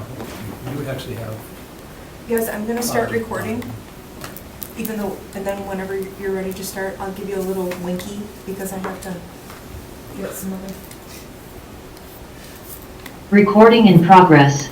talk, you would actually have. Yes, I'm gonna start recording, even though, and then whenever you're ready to start, I'll give you a little winky, because I have to get some other. Recording in progress.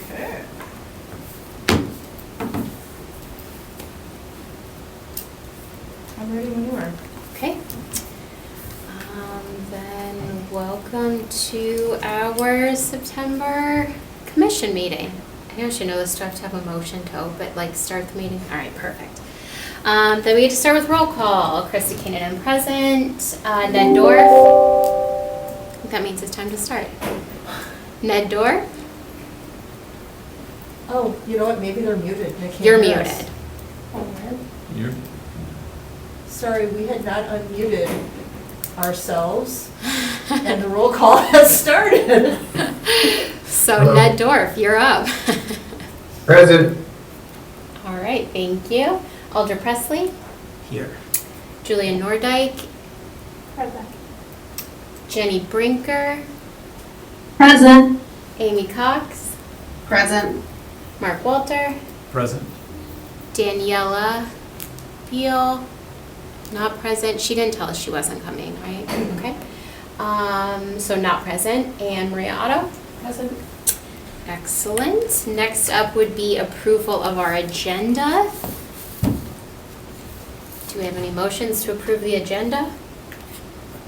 Okay. I'm ready when you are. Okay. Then welcome to our September commission meeting. I know I should know this, do I have to have a motion to open, like start the meeting? All right, perfect. Then we get to start with roll call. Christy Keenan present. Ned Dorf. I think that means it's time to start. Ned Dorf, Oh, you know what, maybe they're muted, and they can't you're hear us. muted. You're, Sorry, we had not unmuted ourselves, and the roll call has started. So Hello. Ned Dorf, you're up. Present. All right, thank you. Aldra Presley, here. Julian Nordike, Jenny Brinker, Present. Amy Cox, Present. Mark Walter, Present. Daniela Beal, not present. She didn't tell us she wasn't coming, right? Okay. So not present. And Maria Otto? Present. Excellent. Next up would be approval of our agenda. Do we have any motions to approve the agenda?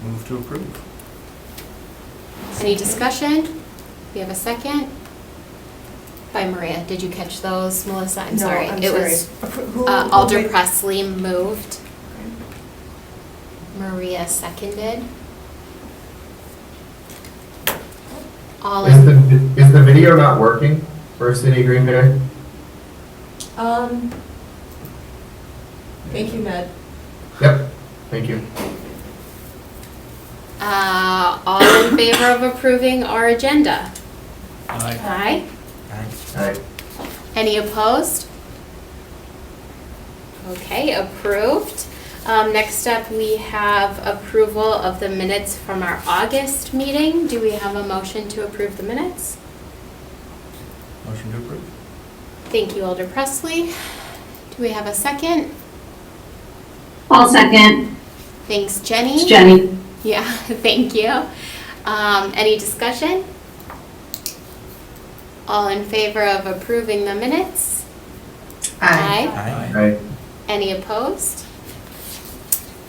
Move to approve. Any discussion? We have a second? By Maria. Did you catch those, Melissa? I'm No, sorry. I'm It sorry. was Who Alder made- Presley moved. Maria seconded. All Is in, the video not working for City of Green Bay? Thank you, Ned. Yep. Thank you. all in favor of approving our agenda? Aye. Aye. All right. Any opposed? Okay, approved. Next up, we have approval of the minutes from our August meeting. Do we have a motion to approve the minutes? Motion to approve. Thank you, Alder Presley. Do we have a second? I'll second. Thanks, Jenny. It's Jenny. Yeah, thank you. Any discussion? All in favor of approving the minutes? Aye. Aye. All right. Any opposed?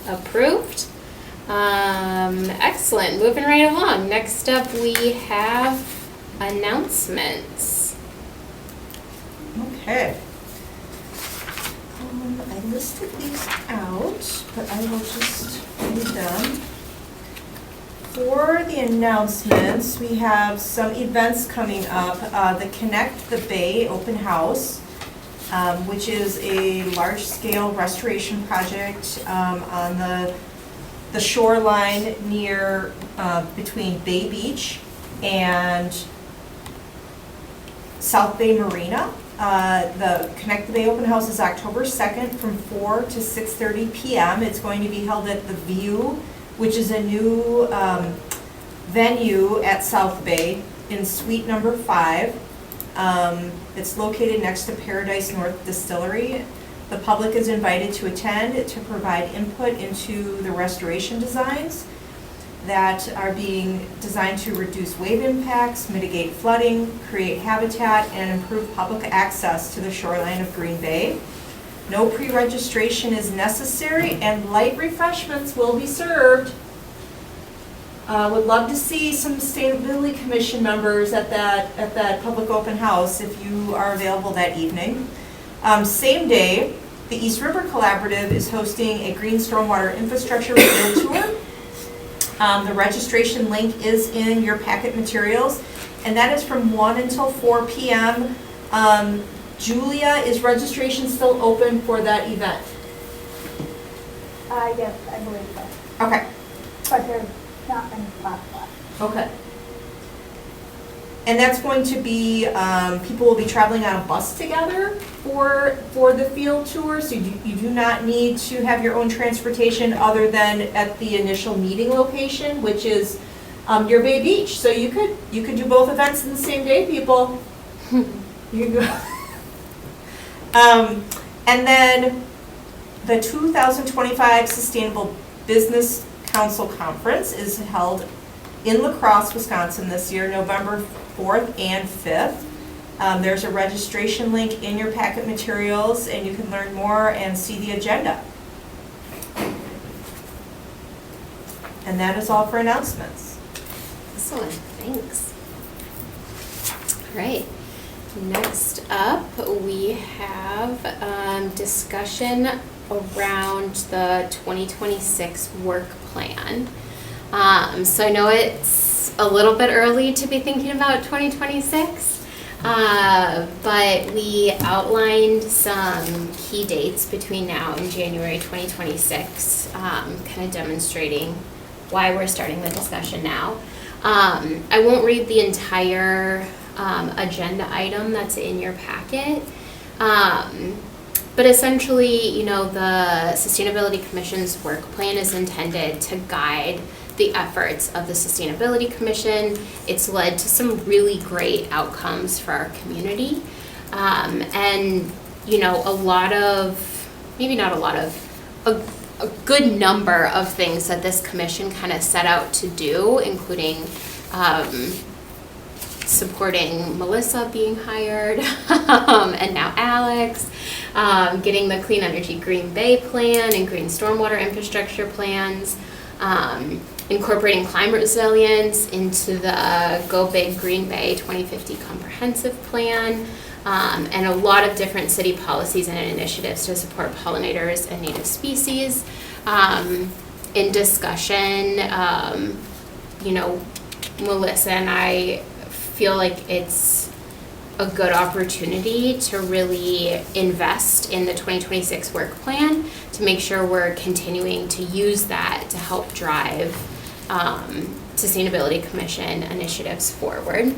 Approved. Excellent, moving right along. Next up, we have announcements. Okay. I listed these out, but I will just read them. For the announcements, we have some events coming up. The Connect the Bay Open House, which is a large-scale restoration project on the shoreline near, between Bay Beach and South Bay Marina. The Connect the Bay Open House is October 2nd from 4 to 6:30 p.m. It's going to be held at The View, which is a new venue at South Bay in suite number 5. It's located next to Paradise North Distillery. The public is invited to attend to provide input into the restoration designs that are being designed to reduce wave impacts, mitigate flooding, create habitat, and improve public access to the shoreline of Green Bay. No pre-registration is necessary, and light refreshments will be served. Would love to see some Sustainability Commission members at that public open house if you are available that evening. Same day, the East River Collaborative is hosting a green stormwater infrastructure field tour. The registration link is in your packet materials, and that is from 1 until 4 p.m. Julia, is registration still open for that event? Yes, I believe so, Okay, but there's not many spots left. okay. And that's going to be, people will be traveling on a bus together for the field tour, so you do not need to have your own transportation other than at the initial meeting location, which is your Bay Beach. So you could do both events in the same day, people. You can go. And then the 2025 Sustainable Business Council Conference is held in La Crosse, Wisconsin this year, November 4th and 5th. There's a registration link in your packet materials, and you can learn more and see the agenda. And that is all for announcements. Excellent, thanks. All right, next up, we have discussion around the 2026 work plan. So I know it's a little bit early to be thinking about 2026, but we outlined some key dates between now and January 2026, kind of demonstrating why we're starting the discussion now. I won't read the entire agenda item that's in your packet. But essentially, you know, the Sustainability Commission's work plan is intended to guide the efforts of the Sustainability Commission. It's led to some really great outcomes for our community. And, you know, a good number of things that this commission kind of set out to do, including supporting Melissa being hired, and now Alex, getting the Clean Energy Green Bay plan and green stormwater infrastructure plans, incorporating climate resilience into the Go Big Green Bay 2050 comprehensive plan, and a lot of different city policies and initiatives to support pollinators and native species. In discussion, you know, Melissa and I feel like it's a good opportunity to really invest in the 2026 work plan to make sure we're continuing to use that to help drive Sustainability Commission initiatives forward.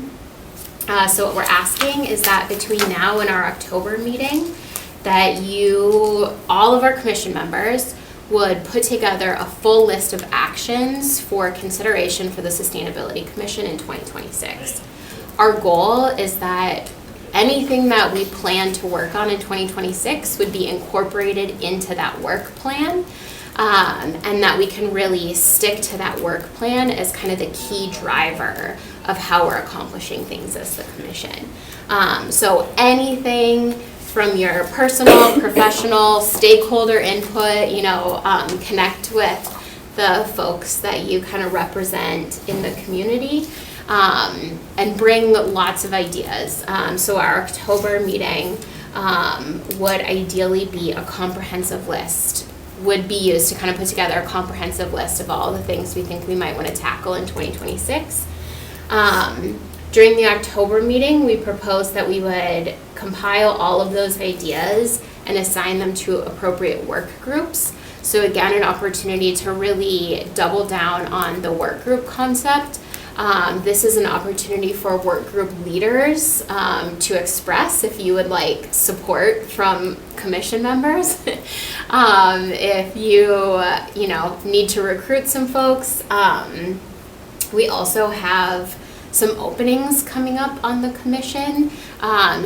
So what we're asking is that between now and our October meeting, that all of our commission members would put together a full list of actions for consideration for the Sustainability Commission in 2026. Our goal is that anything that we plan to work on in 2026 would be incorporated into that work plan, and that we can really stick to that work plan as kind of the key driver of how we're accomplishing things as the commission. So anything from your personal, professional, stakeholder input, you know, connect with the folks that you kind of represent in the community, and bring lots of ideas. So our October meeting would ideally be a comprehensive list, would be used to kind of put together a comprehensive list of all the things we think we might want to tackle in 2026. During the October meeting, we proposed that we would compile all of those ideas and assign them to appropriate work groups. So again, an opportunity to really double down on the work group concept. This is an opportunity for work group leaders to express if you would like support from commission members. If you need to recruit some folks. We also have some openings coming up on the commission.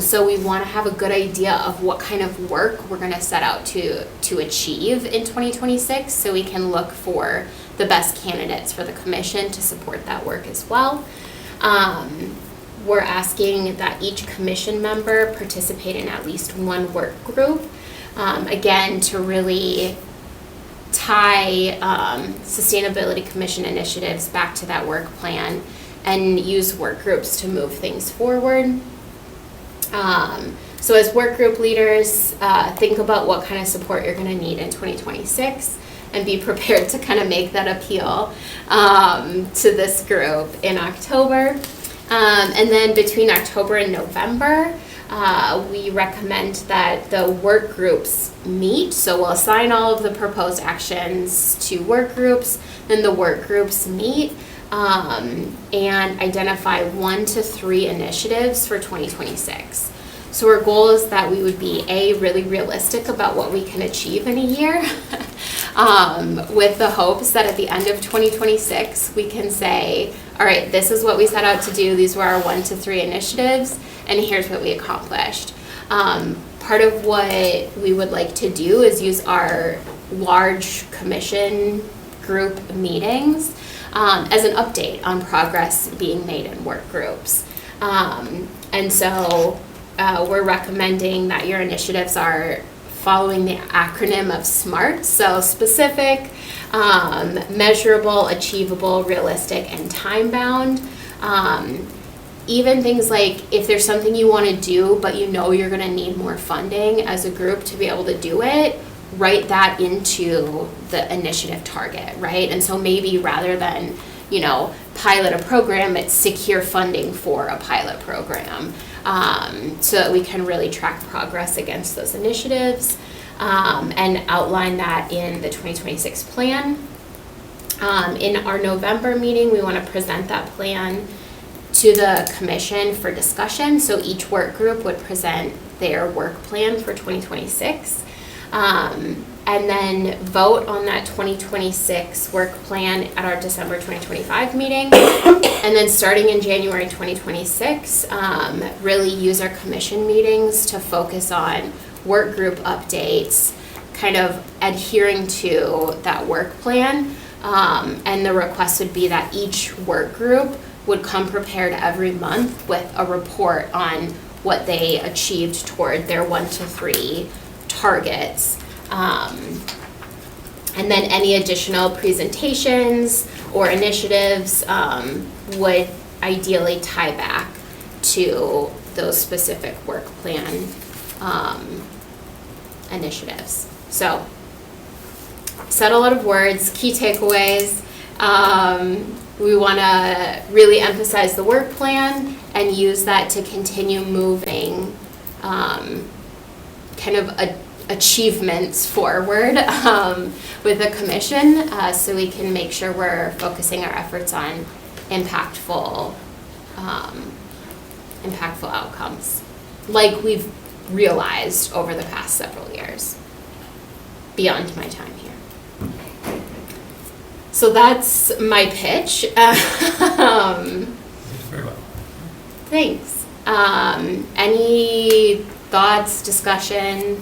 So we want to have a good idea of what kind of work we're going to set out to achieve in 2026 so we can look for the best candidates for the commission to support that work as well. We're asking that each commission member participate in at least one work group, again, to really tie Sustainability Commission initiatives back to that work plan and use work groups to move things forward. So as work group leaders, think about what kind of support you're going to need in 2026 and be prepared to kind of make that appeal to this group in October. And then between October and November, we recommend that the work groups meet. So we'll assign all of the proposed actions to work groups, then the work groups meet and identify 1 to 3 initiatives for 2026. So our goal is that we would be really realistic about what we can achieve in a year, with the hopes that at the end of 2026 we can say, all right, this is what we set out to do, these were our 1 to 3 initiatives, and here's what we accomplished. Part of what we would like to do is use our large commission group meetings as an update on progress being made in work groups. And so we're recommending that your initiatives are following the acronym of SMART, so specific, measurable, achievable, realistic, and time-bound. Even things like if there's something you want to do, but you know you're going to need more funding as a group to be able to do it, write that into the initiative target, right? And so maybe rather than, pilot a program, it's secure funding for a pilot program, so that we can really track progress against those initiatives, and outline that in the 2026 plan. In our November meeting, we want to present that plan to the commission for discussion. So each work group would present their work plan for 2026. And then vote on that 2026 work plan at our December 2025 meeting. And then starting in January 2026, really use our commission meetings to focus on work group updates, kind of adhering to that work plan. And the request would be that each work group would come prepared every month with a report on what they achieved toward their 1 to 3 targets. And then any additional presentations or initiatives would ideally tie back to those specific work plan initiatives. So, said a lot of words, key takeaways. We want to really emphasize the work plan and use that to continue moving kind of achievements forward with the commission, so we can make sure we're focusing our efforts on impactful outcomes, like we've realized over the past several years, beyond my time here. So that's my pitch. Very well. Thanks. Any thoughts, discussion,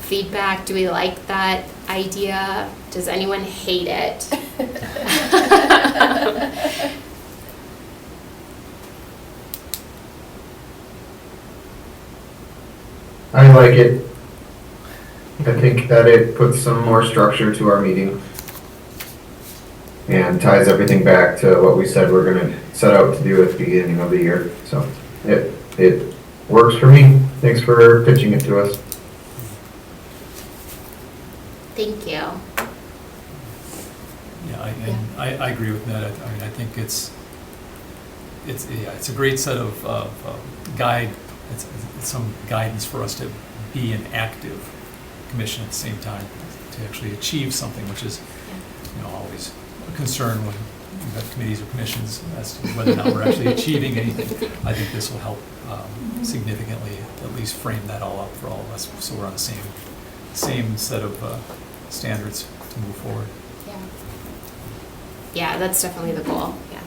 feedback? Do we like that idea? Does anyone hate it? I like it. I think that it puts some more structure to our meeting and ties everything back to what we said we're gonna set out to do at the beginning of the year. So it works for me. Thanks for pitching it to us. Thank you. Yeah, I agree with Ned. I mean, I think it's a great set of it's some guidance for us to be an active commission at the same time, to actually achieve something, which is, always a concern when you have committees or commissions as to whether or not we're actually achieving anything. I think this will help significantly at least frame that all up for all of us, so we're on the same set of standards to move forward. Yeah, that's definitely the goal. Yeah.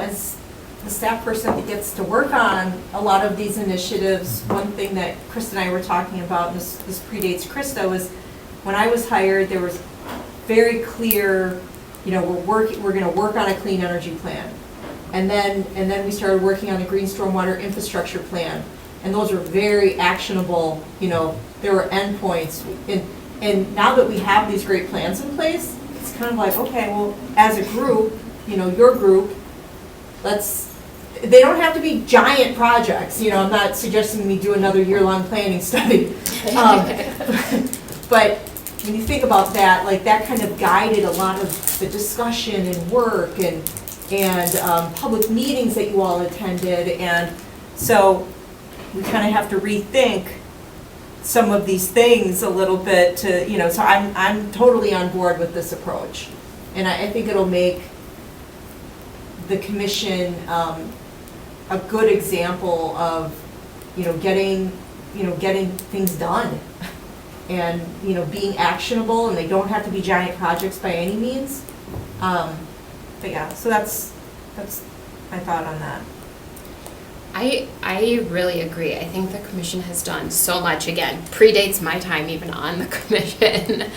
As the staff person that gets to work on a lot of these initiatives, one thing that Krista and I were talking about, and this predates Krista, was when I was hired, there was very clear, we're going to work on a clean energy plan. And then we started working on a green stormwater infrastructure plan. And those are very actionable, there were endpoints. And now that we have these great plans in place, it's kind of like, okay, well, as a group, your group, they don't have to be giant projects. I'm not suggesting we do another year-long planning study. But when you think about that, like that kind of guided a lot of the discussion and work, and and public meetings that you all attended, and so we kind of have to rethink some of these things a little bit to, you know, so I'm totally on board with this approach. And I think it'll make the commission a good example of, you know, getting things done and, you know, being actionable, and they don't have to be giant projects by any means. But yeah, so that's my thought on that. I really agree. I think the commission has done so much. Again, predates my time even on the commission.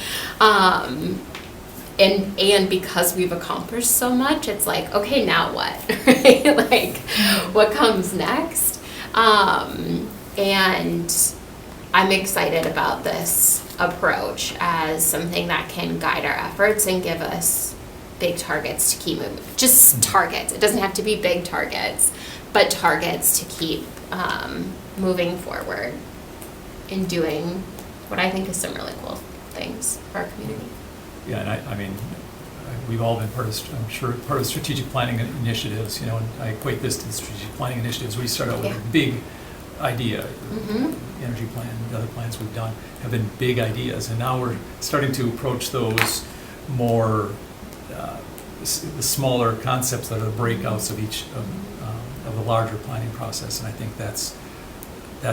And because we've accomplished so much, it's like, okay, now what? Right? Like, what comes next? And I'm excited about this approach as something that can guide our efforts and give us big targets to keep moving. Just targets. It doesn't have to be big targets, but targets to keep moving forward and doing what I think is some really cool things for our community. Yeah, and I mean, we've all been part of, I'm sure, part of strategic planning initiatives, you know, and I equate this to the strategic planning initiatives. We start out with Yeah. a big idea. Mm-hmm. The energy plan, the other plans we've done have been big ideas, and now we're starting to approach those more, the smaller concepts that are the breakouts of each of the larger planning process, and I think that's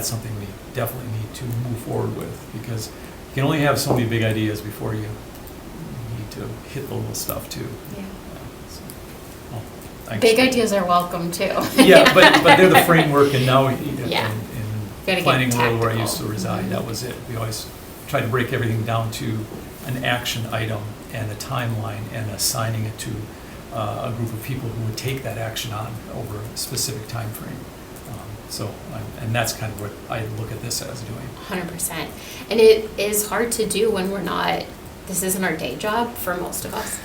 something we definitely need to move forward with, because you can only have so many big ideas before you need to hit the little stuff too. Yeah. So, well, thanks. Big ideas are welcome too. Yeah, but they're the framework, and now Yeah. Gotta in get planning world where I used to tactical. reside, that was it. We always tried to break everything down to an action item and a timeline and assigning it to a group of people who would take that action on over a specific time frame. And that's kind of what I look at this as doing. 100%. And it is hard to do when we're not, this isn't our day job for most of us.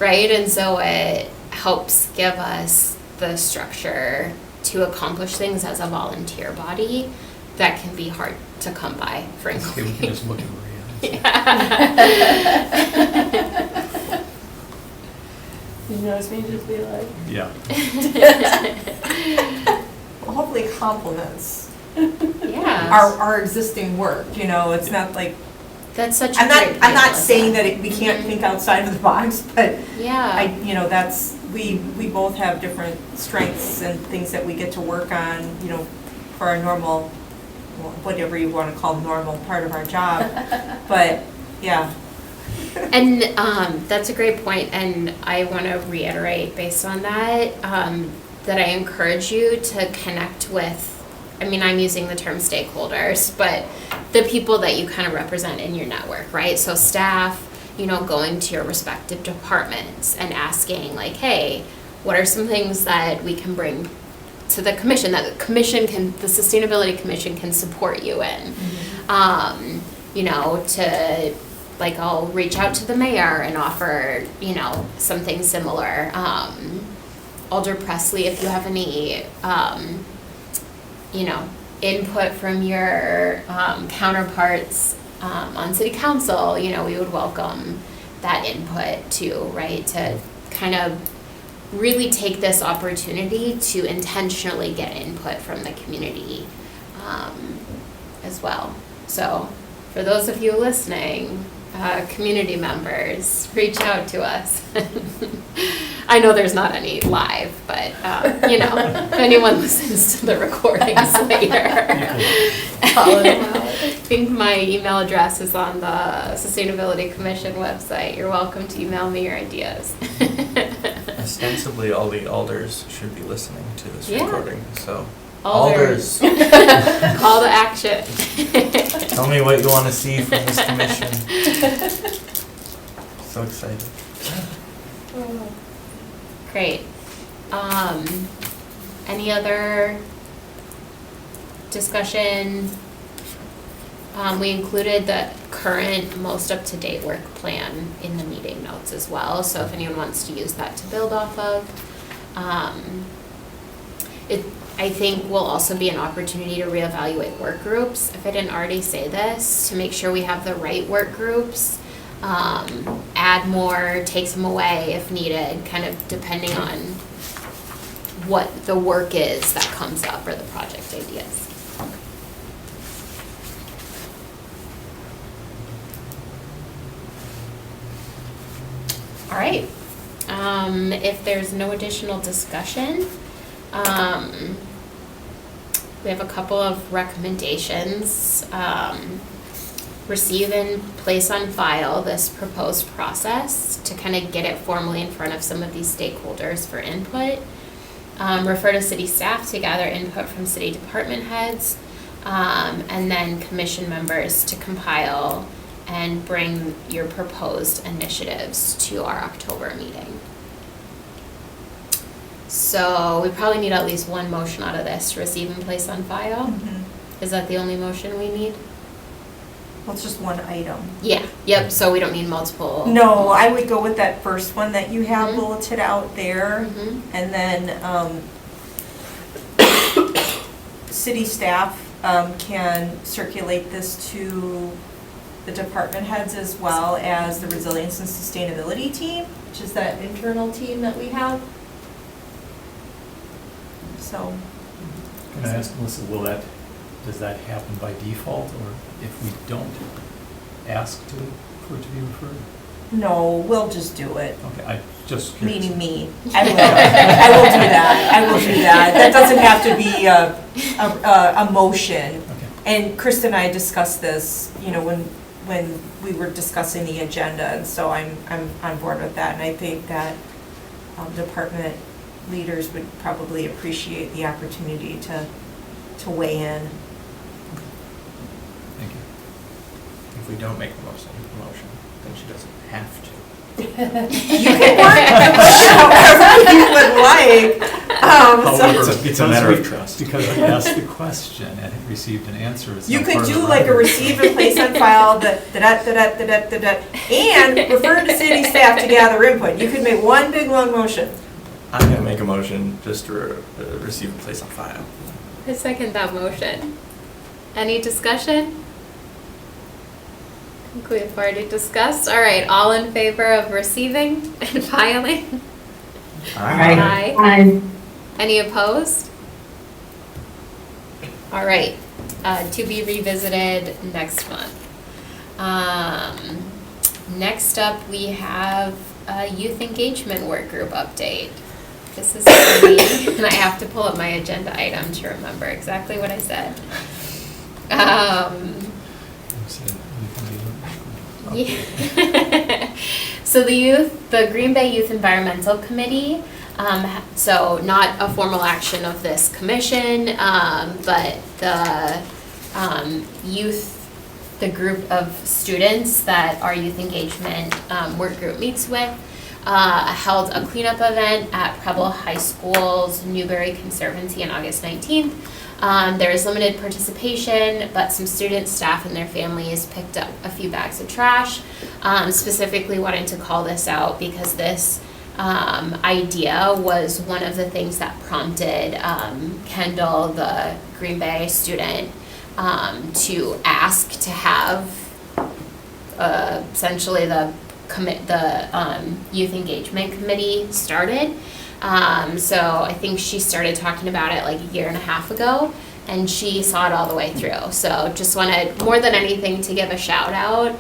Right? And so it helps give us the structure to accomplish things as a volunteer body that can be hard to come by, frankly. Okay, we can just look at Maria. You notice me just be like, Yeah. Well, hopefully it complements Yeah. our existing work, you know, it's not like, That's such a I'm great not idea. saying that we can't think outside of the box, but Yeah. you know, we both have different strengths and things that we get to work on, you know, for our normal, well, whatever you want to call normal part of our job. But, yeah. And that's a great point, and I want to reiterate based on that, that I encourage you to connect with, I mean, I'm using the term stakeholders, but the people that you kind of represent in your network, right? So staff, you know, going to your respective departments and asking like, hey, what are some things that we can bring to the commission that the Sustainability Commission can support you in? You know, to, like, I'll reach out to the mayor and offer, you know, something similar. Alder Presley, if you have any, you know, input from your counterparts on city council, you know, we would welcome that input too, right? To kind of really take this opportunity to intentionally get input from the community as well. So for those of you listening, community members, reach out to us. I know there's not any live, but you know, if anyone listens to the recordings later. I think my email address is on the Sustainability Commission website. You're welcome to email me your ideas. Ostensibly, all the alders should be listening to this Yeah. recording, so. Alders. Call to action. Tell me what you want to see from this commission. So excited. Great. Any other discussion? We included the current, most up-to-date work plan in the meeting notes as well, so if anyone wants to use that to build off of. I think will also be an opportunity to reevaluate work groups, if I didn't already say this, to make sure we have the right work groups add more, take some away if needed, kind of depending on what the work is that comes up or the project ideas. All right, if there's no additional discussion, we have a couple of recommendations. Receive and place on file this proposed process to kind of get it formally in front of some of these stakeholders for input. Refer to city staff to gather input from city department heads, and then commission members to compile and bring your proposed initiatives to our October meeting. So we probably need at least one motion out of this, receive and place on file. Mhm. Is that the only motion we need? Well, it's just one item. Yeah, yep, so we don't need multiple. No, I would go with that first one that you have Mhm. bulleted out there. Mhm. And then, city staff, can circulate this to the department heads as well as the resilience and sustainability team, which is that internal team that we have. So, Can I ask, Melissa, does that happen by default, or if we don't ask for it to be referred? no, we'll just do it. Okay, I just curious. Meaning me. I will. I will do that. I will do that. That doesn't have to be a motion. Okay. And Krista and I discussed this, when we were discussing the agenda, and so I'm on board with that. And I think that department leaders would probably appreciate the opportunity to weigh in. Thank you. If we don't make the motion, then she doesn't have to. You can work however you would like. However, It's a matter of because trust. Because I asked the question and received an answer. It's You not could part of do the like a record. receive and place on file, and refer to city staff to gather input. You could make one big long motion. I'm gonna make a motion just to receive and place on file. I second that motion. Any discussion? I think we've already discussed. All right, all in favor of receiving and filing? Aye. Aye. Any opposed? All right, to be revisited next month. Next up, we have a youth engagement work group update. This is for me, and I have to pull up my agenda item to remember exactly what I said. Yeah. So the Green Bay Youth Environmental Committee, so not a formal action of this commission, but the the group of students that our youth engagement work group meets with, held a cleanup event at Preble High School's Newberry Conservancy on August 19th. There was limited participation, but some students, staff, and their families picked up a few bags of trash. Specifically wanting to call this out because this idea was one of the things that prompted Kendall, the Green Bay student, to ask to have essentially the youth engagement committee started. So I think she started talking about it like a year and a half ago, and she saw it all the way through. So just wanted, more than anything, to give a shout out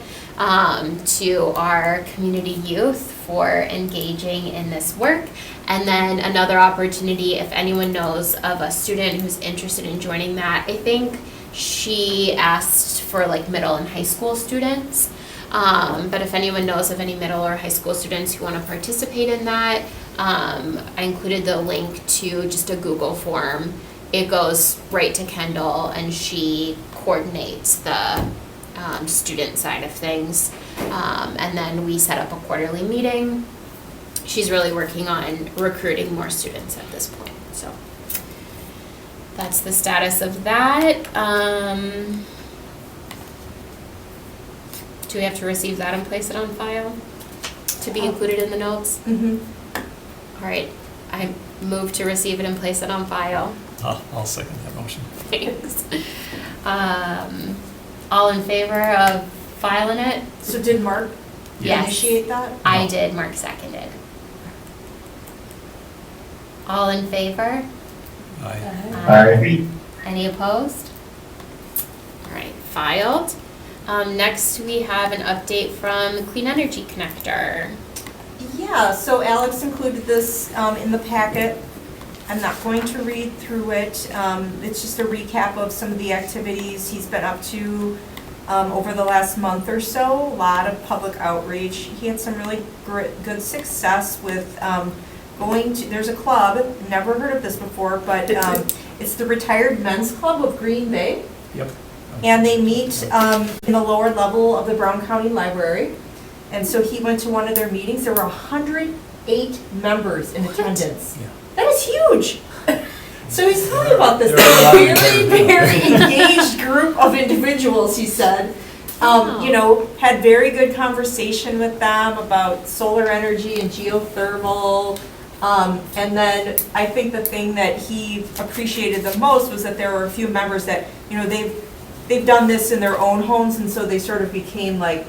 to our community youth for engaging in this work. And then another opportunity, if anyone knows of a student who's interested in joining that, I think she asked for like middle and high school students. But if anyone knows of any middle or high school students who want to participate in that, I included the link to just a Google form. It goes right to Kendall, and she coordinates the student side of things. And then we set up a quarterly meeting. She's really working on recruiting more students at this point. So that's the status of that. Do we have to receive that and place it on file to be included in the notes? Mm-hmm. All right, I move to receive it and place it on file. I'll second that motion. Thanks. All in favor of filing it? So did Mark Yes. initiate that? I did, Mark seconded. All in favor? Aye. Any opposed? All right, filed. Next, we have an update from the Clean Energy Connector. Yeah, so Alex included this in the packet. I'm not going to read through it. It's just a recap of some of the activities he's been up to over the last month or so. A lot of public outreach. He had some really good success with going to, there's a club, never heard of this before, but it's the Retired Men's Club of Green Bay. Yep. And they meet in the lower level of the Brown County Library. And so he went to one of their meetings. There were 108 members in attendance. Yeah. That is huge. So he's telling about this There are a lot of very, very engaged group of individuals, he said. You know, had very good conversation with them about solar energy and geothermal. And then I think the thing that he appreciated the most was that there were a few members that, you know, they've done this in their own homes, and so they sort of became like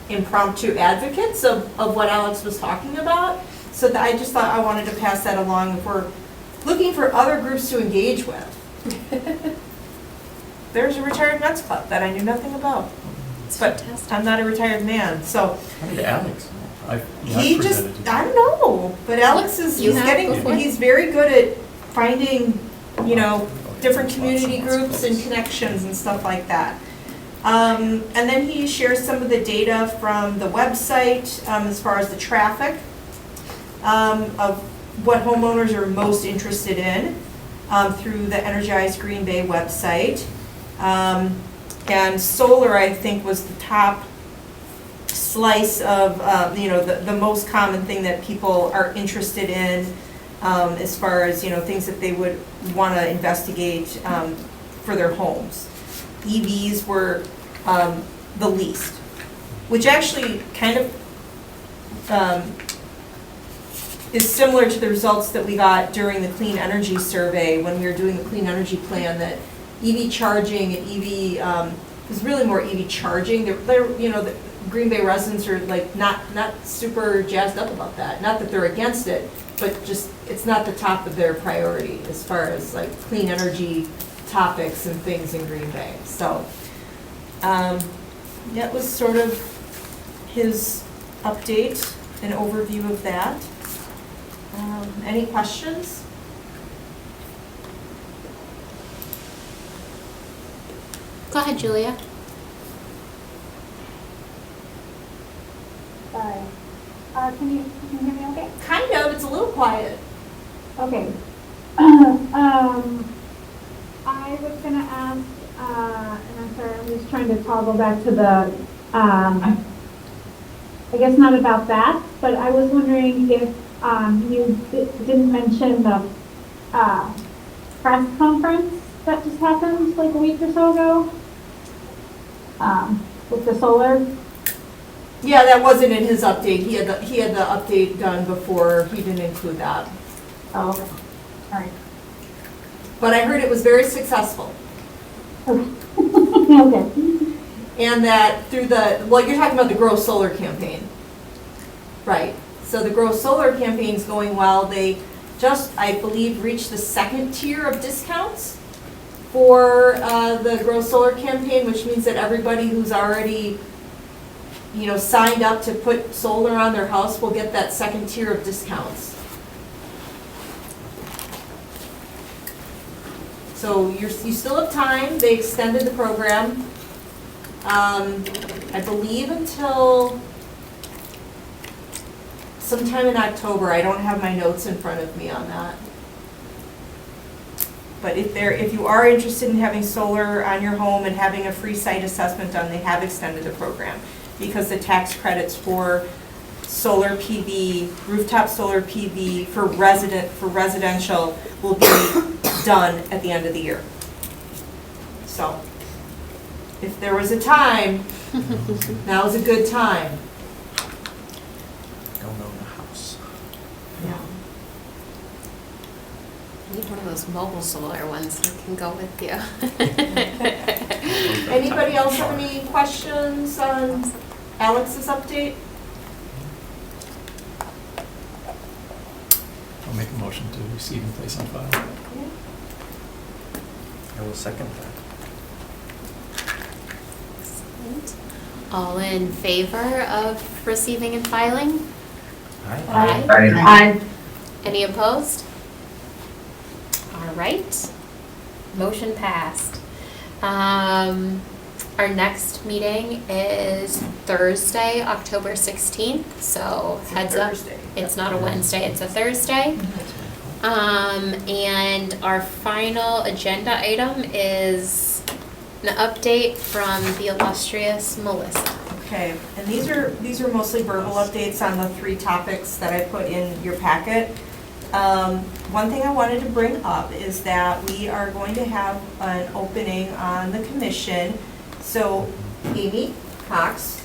impromptu advocates of what Alex was talking about. So I just thought I wanted to pass that along if we're looking for other groups to engage with. There's a retired men's club that I knew nothing about, but I'm not a retired man, so. How did Alex? He just, I don't know, but Alex is, You have before? he's very good at finding, you know, different community groups and connections and stuff like that. And then he shares some of the data from the website as far as the traffic of what homeowners are most interested in through the Energize Green Bay website. And solar, I think, was the top slice of, you know, the most common thing that people are interested in as far as, you know, things that they would want to investigate for their homes. EVs were the least, which actually kind of is similar to the results that we got during the clean energy survey when we were doing the clean energy plan, that EV charging and EV was really more EV charging. They're you know, the Green Bay residents are like not super jazzed up about that. Not that they're against it, but just it's not the top of their priority as far as like clean energy topics and things in Green Bay. So that was sort of his update, an overview of that. Any questions? Go ahead, Julia. Sorry. Can you hear me okay? Kind of, it's a little quiet. Okay. I was gonna ask, and I'm sorry, I'm just trying to toggle back to the, I guess not about that, but I was wondering if you didn't mention the press conference that just happened like a week or so ago with the solar. Yeah, that wasn't in his update. He had the update done before. He didn't include that. Oh, okay. All right. But I heard it was very successful. Okay. Okay. And that through the, well, you're talking about the Grow Solar campaign. Right. So the Grow Solar campaign is going well. They just, I believe, reached the second tier of discounts for the Grow Solar campaign, which means that everybody who's already, you know, signed up to put solar on their house will get that second tier of discounts. So you still have time. They extended the program, I believe, until sometime in October. I don't have my notes in front of me on that. But if you are interested in having solar on your home and having a free site assessment done, they have extended the program because the tax credits for solar PV, rooftop solar PV for residential will be done at the end of the year. So if there was a time, now is a good time. Don't own a house. Yeah. Need one of those mobile solar ones that can go with you. Anybody else have any questions on Alex's update? motion to receive and place on file. I will second that. Excellent. All in favor of receiving and filing? Aye. Aye. Any opposed? All right. Motion passed. Our next meeting is Thursday, October 16th, so heads up. Thursday. It's not a Wednesday, it's a Thursday. And our final agenda item is an update from the illustrious Melissa. Okay, and these are mostly verbal updates on the 3 topics that I put in your packet. One thing I wanted to bring up is that we are going to have an opening on the commission. So Amy Cox,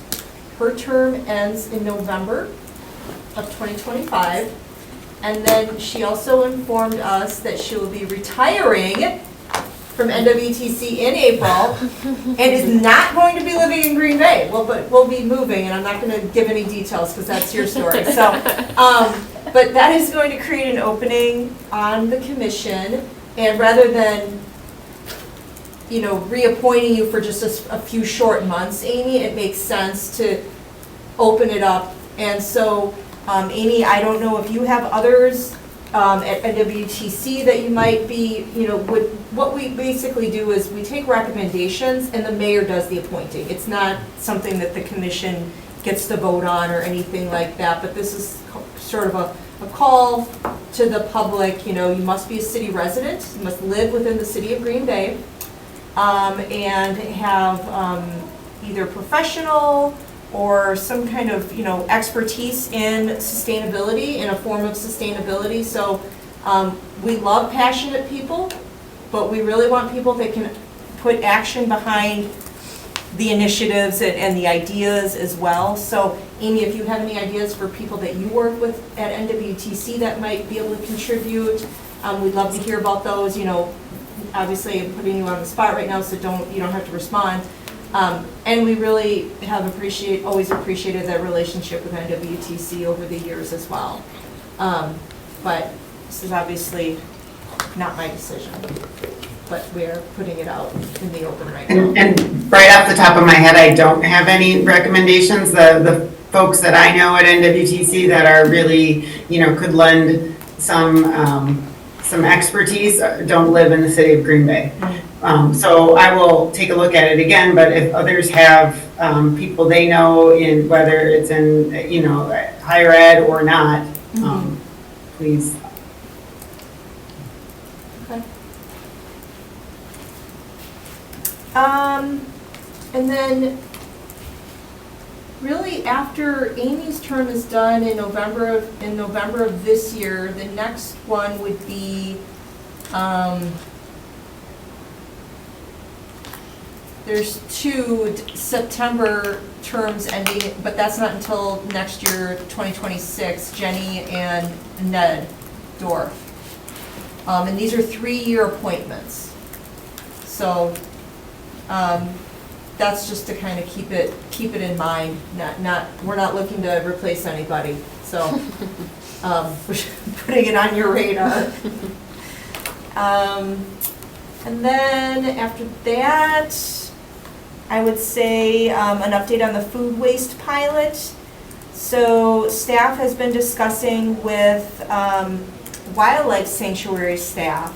her term ends in November of 2025. And then she also informed us that she will be retiring from NWTC in April and is not going to be living in Green Bay. Well, but we'll be moving, and I'm not going to give any details because that's your story. So, but that is going to create an opening on the commission, and rather than, you know, reappointing you for just a few short months, Amy, it makes sense to open it up. And so, Amy, I don't know if you have others at NWTC that you might be, you know, what we basically do is we take recommendations and the mayor does the appointing. It's not something that the commission gets to vote on or anything like that, but this is sort of a call to the public. You know, you must be a city resident, you must live within the city of Green Bay, and have either professional or some kind of, you know, expertise in sustainability, in a form of sustainability. So we love passionate people, but we really want people that can put action behind the initiatives and the ideas as well. So Amy, if you have any ideas for people that you work with at NWTC that might be able to contribute, we'd love to hear about those. You know, obviously I'm putting you on the spot right now, so you don't have to respond. And we really have always appreciated that relationship with NWTC over the years as well. But this is obviously not my decision, but we're putting it out in the open right now. And right off the top of my head, I don't have any recommendations. The folks that I know at NWTC that are really, you know, could lend some expertise don't live in the city of Green Bay. So I will take a look at it again, but if others have people they know, in whether it's in, you know, higher ed or not, please. Okay. And then really after Amy's term is done in November of this year, the next one would be, there's 2 September terms ending, but that's not until next year, 2026, Jenny and Ned Dorff. And these are 3-year appointments. So that's just to kind of keep it in mind. We're not looking to replace anybody. So we're putting it on your radar. And then after that, I would say an update on the food waste pilot. So staff has been discussing with wildlife sanctuary staff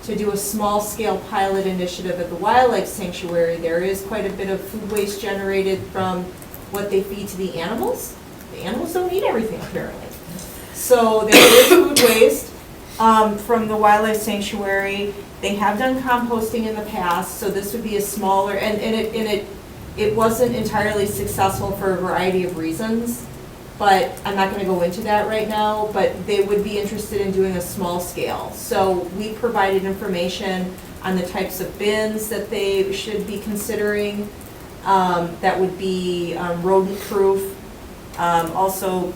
to do a small-scale pilot initiative at the wildlife sanctuary. There is quite a bit of food waste generated from what they feed to the animals. The animals don't eat everything, apparently. So there is food waste from the wildlife sanctuary. They have done composting in the past, so this would be a smaller, and it wasn't entirely successful for a variety of reasons, but I'm not going to go into that right now, but they would be interested in doing a small scale. So we provided information on the types of bins that they should be considering, that would be rodent-proof, also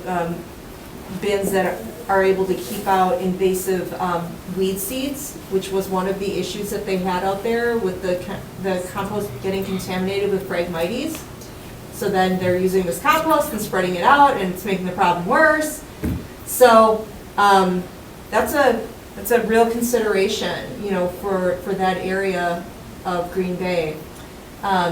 bins that are able to keep out invasive weed seeds, which was one of the issues that they had out there with the compost getting contaminated with Phragmites. So then they're using this compost and spreading it out, and it's making the problem worse. So that's a real consideration, you know, for that area of Green Bay.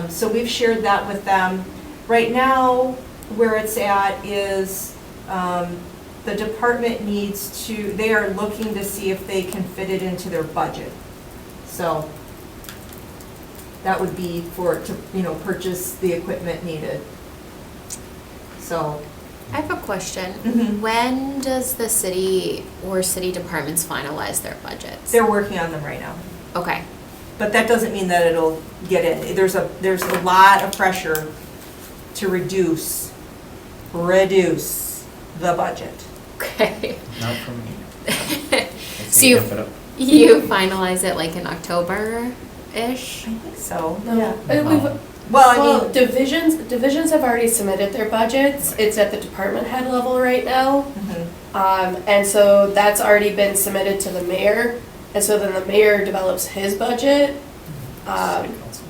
So we've shared that with them. Right now, where it's at is, the department needs to, they are looking to see if they can fit it into their budget. So that would be to, you know, purchase the equipment needed. So, I have a question. Mhm. When does the city or city departments finalize their budgets? they're working on them right now. Okay, But that doesn't mean that it'll get in. There's a lot of pressure to reduce the budget. okay. Not from me. Let's So you- amp it up. You finalize it like in October-ish? I think so, No. yeah. We've, Well, I well, mean, divisions have already submitted their budgets. It's at the department head level right now. mhm. And so that's already been submitted to the mayor. And so then the mayor develops his budget. City council.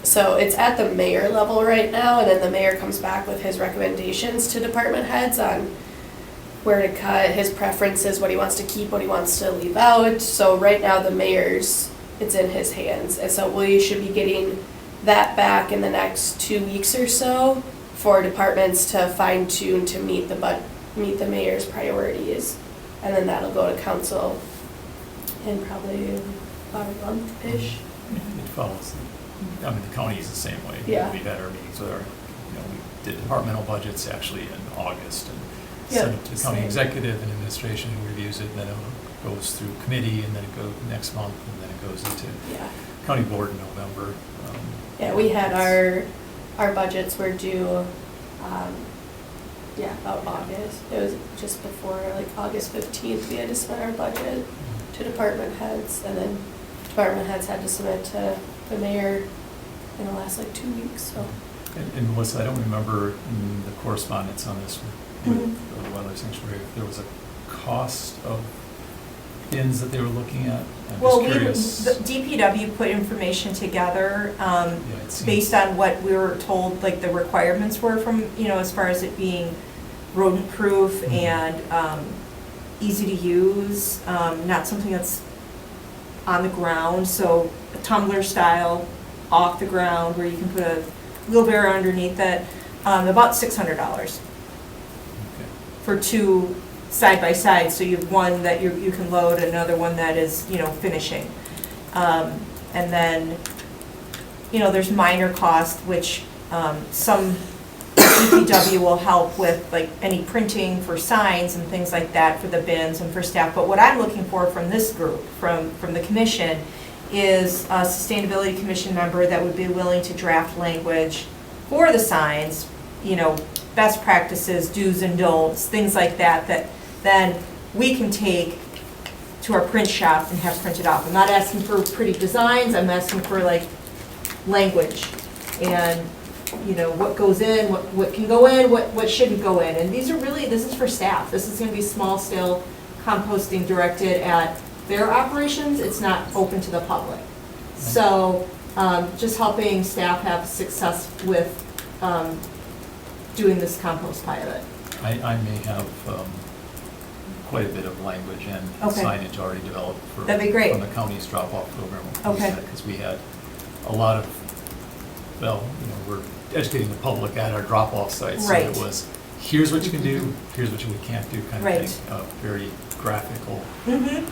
So it's at the mayor level right now, and then the mayor comes back with his recommendations to department heads on where to cut, his preferences, what he wants to keep, what he wants to leave out. So right now, the mayor's, it's in his hands. And so we should be getting that back in the next 2 weeks or so for departments to fine tune to meet the mayor's priorities. And then that'll go to council in probably about a month-ish. It follows, I mean, the county is the same way. Yeah. We've had our meetings with our, you know, we did departmental budgets actually in August and sent Yeah, it to the county same. executive and administration who reviews it, and then it goes through committee, and then it goes next month, and then it goes into Yeah. county board in November. Yeah, we had our budgets were due, about August. It was just before, like, August 15th, we had to submit our budget to department heads, and then department heads had to submit to the mayor in the last, like, 2 weeks, so. And Melissa, I don't remember in the correspondence on this with the wildlife sanctuary, if there was a cost of bins that they were looking at. I'm Well, just curious. the DPW put information together, Yeah, it seems- based on what we were told, like, the requirements were from, you know, as far as it being rodent-proof Mhm. and easy to use, not something that's on the ground, so a tumbler style, off the ground, where you can put a wheelbarrow underneath it, about $600 Okay. for two side by side, so you have one that you can load, another one that is, you know, finishing. And then, you know, there's minor cost, which some DPW will help with, like any printing for signs and things like that for the bins and for staff. But what I'm looking for from this group, from the commission, is a sustainability commission member that would be willing to draft language for the signs, you know, best practices, do's and don'ts, things like that, that then we can take to our print shop and have printed off. I'm not asking for pretty designs, I'm asking for like language and, you know, what goes in, what can go in, what shouldn't go in. And these are really, this is for staff. This is gonna be small scale composting directed at their operations. It's not open to the public. So, just helping staff have success with, doing this compost pilot. I may have quite a bit of language and Okay. signage already developed for. That'd be great. From the county's drop-off program. Okay. Because we had a lot of, well, you know, we're educating the public at our drop-off sites. Right. So it was, here's what you can do, here's what you can't do kind of Right. thing. Very graphical. Mm-hmm. and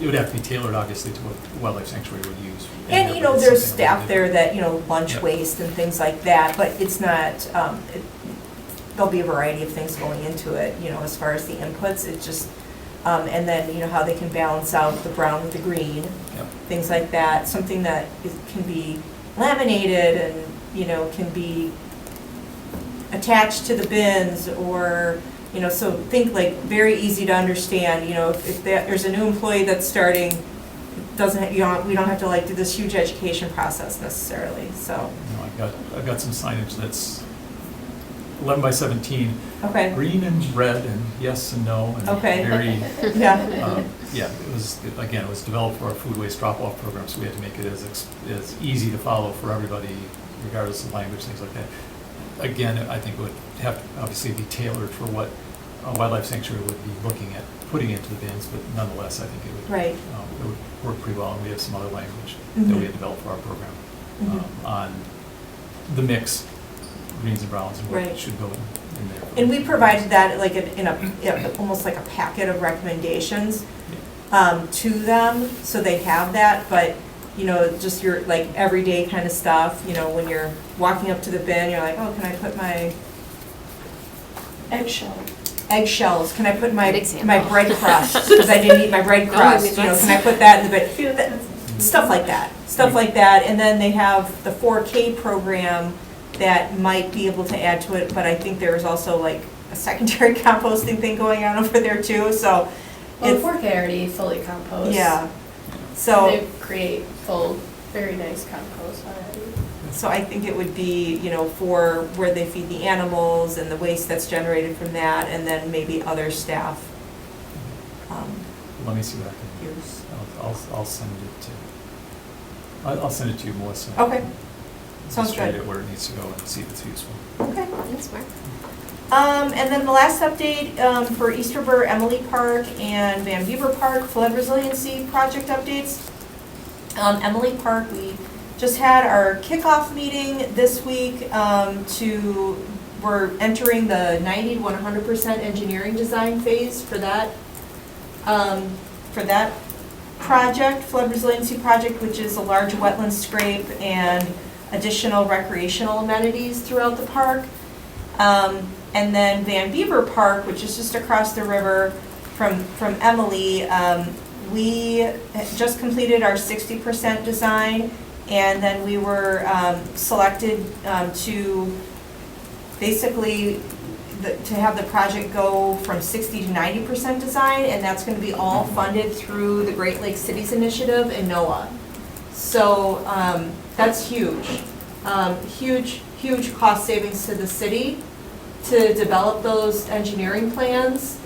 It would have to be tailored, obviously, to what wildlife sanctuary would use. And, you know, there's Something staff we there do. that, you know, lunch Yep. waste and things like that, but it's not, there'll be a variety of things going into it, you know, as far as the inputs, it just, and then, you know, how they can balance out the brown with the green, Yep. things like that, something that can be laminated and, you know, can be attached to the bins or, you know, so think like very easy to understand, you know, if there's a new employee that's starting, doesn't, we don't have to like do this huge education process necessarily, so, You know, I've got some signage that's 11 by 17, okay, green and red and yes and no and Okay. very, yeah, yeah, it was developed for our food waste drop-off program, so we had to make it as easy to follow for everybody, regardless of language, things like that. Again, I think it would have to obviously be tailored for what a wildlife sanctuary would be looking at putting into the bins, but nonetheless, I think Right. it would work pretty well, and we have some other language that Mhm. we had developed for our program Mhm. on the mix, greens and browns, and Right. what should go in there. And we provided that like in almost like a packet of recommendations to them, so they have that, but, you know, just your, like, everyday kind of stuff, you know, when you're walking up to the bin, you're like, oh, can I put my Eggshell. eggshells, can I put my, Good example. my bread crust, because I didn't eat my bread No, I mean, crust, you know, that's- can I put that in the bin? Stuff like that, and then they have the 4K program that might be able to add to it, but I think there's also like a secondary composting thing going on over there too, so. Well, the it's- 4K already fully compost. Yeah, so, They create full, very nice compost already. so I think it would be, you know, for where they feed the animals and the waste that's generated from that, and then maybe other staff Let me see what I can do. use. I'll send it to, I'll send it to you, Melissa. Okay, sounds Illustrate good. it where it needs to go and see if it's useful. Okay. Thanks, Mark. And then the last update, for Easterboro, Emily Park, and Van Beaver Park, flood resiliency project updates. Emily Park, we just had our kickoff meeting this week, we're entering the 90 to 100% engineering design phase for that project, flood resiliency project, which is a large wetland scrape and additional recreational amenities throughout the park. And then Van Beaver Park, which is just across the river from Emily, we just completed our 60% design, and then we were selected to basically to have the project go from 60 to 90% design, and that's going to be all funded through the Great Lakes Cities Initiative and NOAA. So that's huge. Huge cost savings to the city to develop those engineering plans.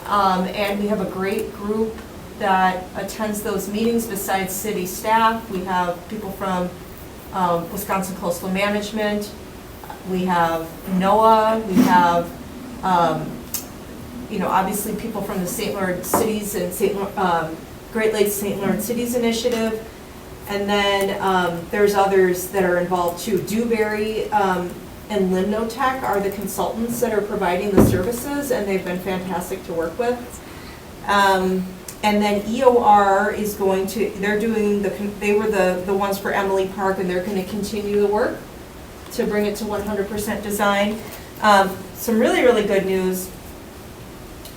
And we have a great group that attends those meetings besides city staff. We have people from Wisconsin Coastal Management. We have NOAA. We have, obviously people from the St. Lawrence Cities and Great Lakes St. Lawrence Cities Initiative. And then there's others that are involved too. Dewberry and Limnotech are the consultants that are providing the services, and they've been fantastic to work with. And then EOR is going to, they were the ones for Emily Park, and they're going to continue the work to bring it to 100% design. Some really, really good news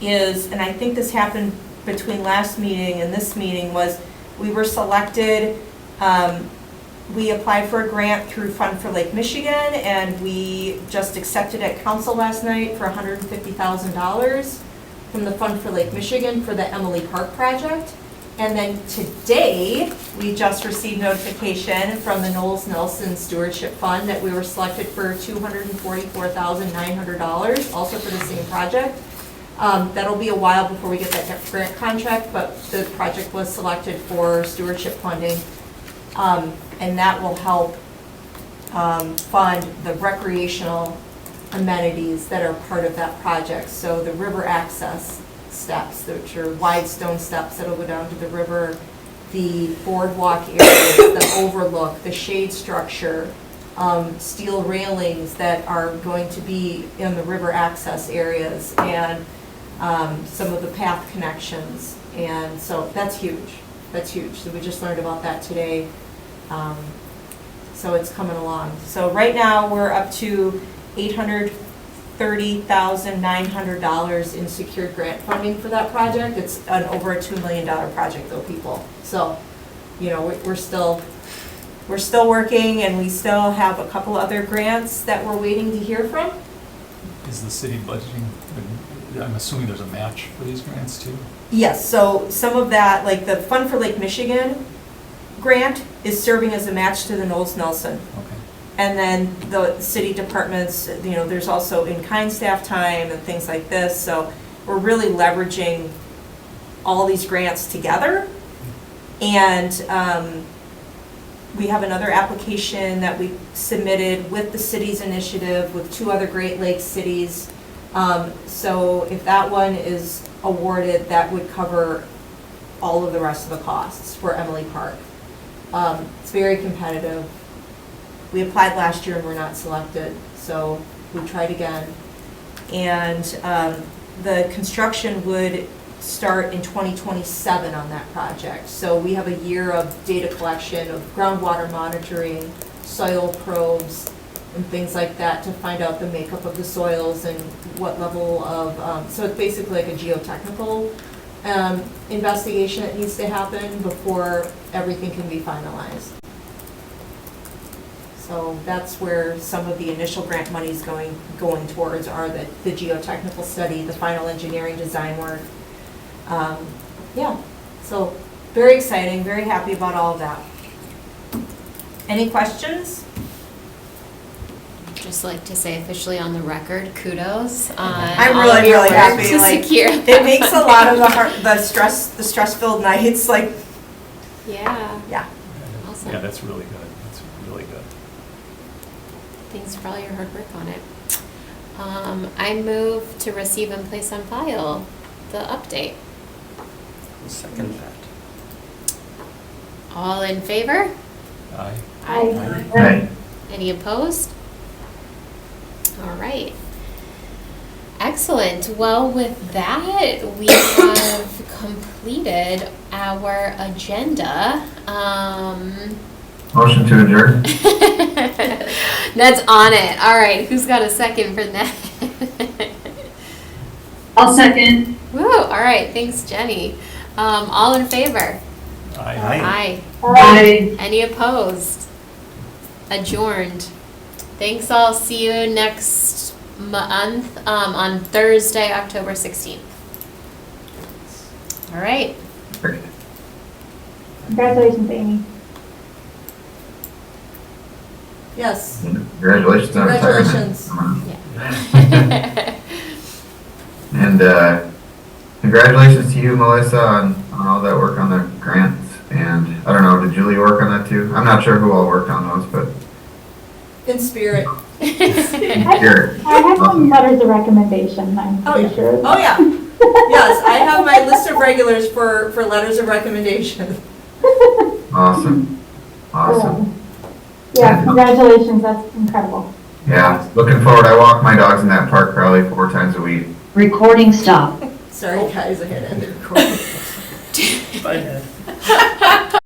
is, and I think this happened between last meeting and this meeting, was we were selected, we applied for a grant through Fund for Lake Michigan, and we just accepted at council last night for $150,000 from the Fund for Lake Michigan for the Emily Park project. And then today, we just received notification from the Knowles Nelson Stewardship Fund that we were selected for $244,900, also for the same project. That'll be a while before we get that grant contract, but the project was selected for stewardship funding. And that will help fund the recreational amenities that are part of that project. So the river access steps, which are wide stone steps that'll go down to the river, the boardwalk areas, the overlook, the shade structure, steel railings that are going to be in the river access areas, and some of the path connections. And so that's huge. That's huge. So we just learned about that today. So it's coming along. So right now we're up to $830,900 in secured grant funding for that project. It's an over a $2 million project though, people. So, we're still working, and we still have a couple other grants that we're waiting to hear from. Is the city budgeting, I'm assuming there's a match for these grants too? Yes, so some of that, like the Fund for Lake Michigan grant is serving as a match to the Knowles Nelson. Okay. And then the city departments, there's also in-kind staff time and things like this. So we're really leveraging all these grants together. And we have another application that we submitted with the cities initiative with 2 other Great Lakes cities So if that one is awarded, that would cover all of the rest of the costs for Emily Park. It's very competitive. We applied last year and were not selected, so we tried again. And the construction would start in 2027 on that project. So we have a year of data collection, of groundwater monitoring, soil probes, and things like that to find out the makeup of the soils and what level of, so it's basically like a geotechnical investigation that needs to happen before everything can be finalized. So that's where some of the initial grant money's going towards are the geotechnical study, the final engineering design work. Yeah, so very exciting, very happy about all of that. Any questions? Just like to say officially on the record, kudos on I'm all really, of your really work happy, to like, secure It makes a lot of the stress-filled nights, like, Yeah, yeah. awesome. Yeah, that's really good. That's really good. Thanks for all your hard work on it. I move to receive and place on file the update. Second that. All in favor? Aye. Hey, Any opposed? All right. Excellent. Well, with that, we have completed our agenda. motion to adjourn. Ned's on it. All right. Who's got a second for Ned? I'll second. Woo. All right. Thanks, Jenny. All in favor? Aye. Aye. Aye. Any opposed? Adjourned. Thanks all. See you next month on Thursday, October 16th. All right. Congratulations, Amy. Yes. Congratulations on retirement. Congratulations. And congratulations to you, Melissa, on all that work on the grants. And I don't know, did Julie work on that too? I'm not sure who all worked on those, but In spirit. here. I have some letters of recommendation, I'm Oh, pretty yeah. sure. Oh, yeah. Yes, I have my list of regulars for letters of recommendation. Awesome. Awesome. Yeah, congratulations, that's incredible. Yeah, looking forward. I walk my dogs in that park probably 4 times a week. Recording stopped. Sorry, guys, I had to end the recording. Bye, Ned.